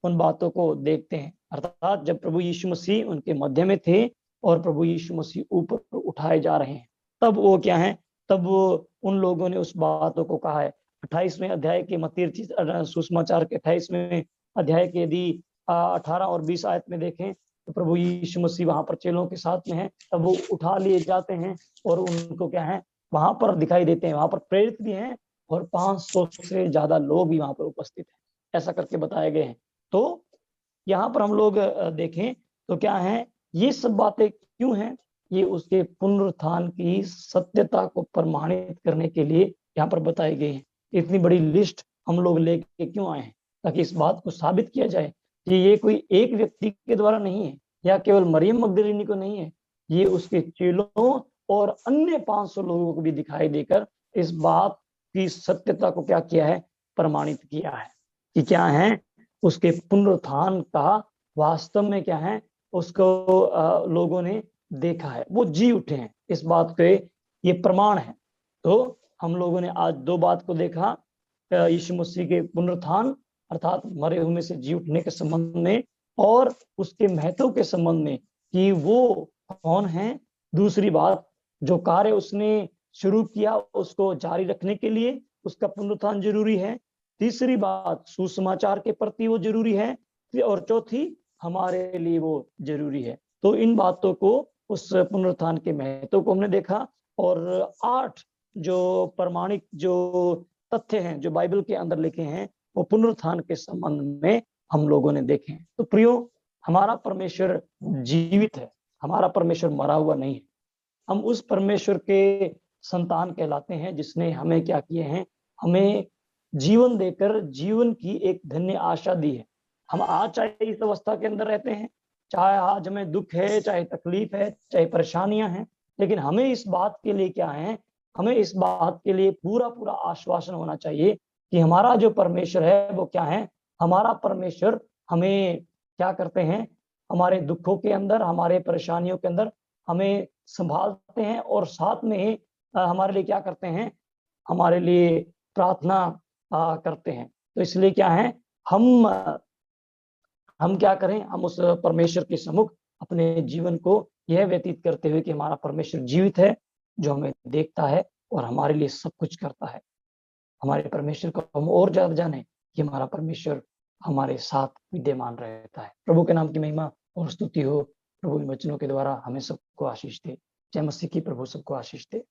उन बातों को देखते हैं। अर्थात जब प्रभु यीशु मसीह उनके मध्य में थे और प्रभु यीशु मसीह ऊपर उठाए जा रहे हैं, तब वो तब वो उन लोगों ने उस बातों को कहा है। 28वें अध्याय के मत्ती सुसमाचार के 28वें अध्याय के यदि 18 और 20 आयत में देखें, तो प्रभु यीशु मसीह वहां पर चेलों के साथ में है, तब वो उठा लिए जाते हैं और उनको वहां पर दिखाई देते हैं, वहां पर प्रेरित भी हैं और 500 से ज्यादा लोग भी वहां पर उपस्थित हैं, ऐसा करके बताए गए हैं। तो यहाँ पर हम लोग देखें तो क्या है, ये सब बातें क्यों हैं? ये उसके पुनरुत्थान की सत्यता को प्रमाणित करने के लिए यहाँ पर बताई गई है। इतनी बड़ी लिस्ट हम लोग लेके क्यों आए हैं? ताकि इस बात को साबित किया जाए कि ये कोई एक व्यक्ति के द्वारा नहीं है, या केवल मरियम मगदलीनी को नहीं है, ये उसके चेलों और अन्य 500 लोगों को भी दिखाई देकर इस बात की सत्यता को क्या किया है? प्रमाणित किया है कि क्या है, उसके पुनरुत्थान का वास्तव में क्या है, उसको लोगों ने देखा है, वो जी उठे हैं, इस बात के ये प्रमाण है। तो हम लोगों ने आज दो बात को देखा, यीशु मसीह के पुनरुत्थान अर्थात मरे हुए से जी उठने के संबंध में, और उसके महत्व के संबंध में कि वो कौन है। दूसरी बात, जो कार्य उसने शुरू किया उसको जारी रखने के लिए उसका पुनरुत्थान जरूरी है। तीसरी बात, सुसमाचार के प्रति वो जरूरी है। और चौथी, हमारे लिए वो जरूरी है। तो इन बातों को, उस पुनरुत्थान के महत्व को हमने देखा, और 8 जो प्रमाणिक जो तथ्य हैं जो बाइबल के अंदर लिखे हैं वो पुनरुत्थान के संबंध में हम लोगों ने देखे हैं। तो प्रियो, हमारा परमेश्वर जीवित है, हमारा परमेश्वर मरा हुआ नहीं है। हम उस परमेश्वर के संतान कहलाते हैं जिसने हमें क्या किए हैं, हमें जीवन देकर जीवन की एक धन्य आशा दी है। हम आज चाहे इस अवस्था के अंदर रहते हैं, चाहे आज हमें दुख है, चाहे तकलीफ है, चाहे परेशानियां हैं, लेकिन हमें इस बात के लिए क्या है, हमें इस बात के लिए पूरा पूरा आश्वासन होना चाहिए कि हमारा जो परमेश्वर है वो क्या है, हमारा परमेश्वर हमें क्या करते हैं, हमारे दुखों के अंदर, हमारे परेशानियों के अंदर हमें संभालते हैं, और साथ में हमारे लिए क्या करते हैं, हमारे लिए प्रार्थना करते हैं। तो इसलिए क्या है, हम क्या करें, हम उस परमेश्वर के सम्मुख अपने जीवन को यह व्यतीत करते हुए कि हमारा परमेश्वर जीवित है, जो हमें देखता है और हमारे लिए सब कुछ करता है। हमारे परमेश्वर को हम और ज्यादा जाने कि हमारा परमेश्वर हमारे साथ विद्यमान रहता है। प्रभु के नाम की महिमा और स्तुति हो। प्रभु इन वचनों के द्वारा हमें सबको आशीष दे। जय मसीह की। प्रभु सबको आशीष दे।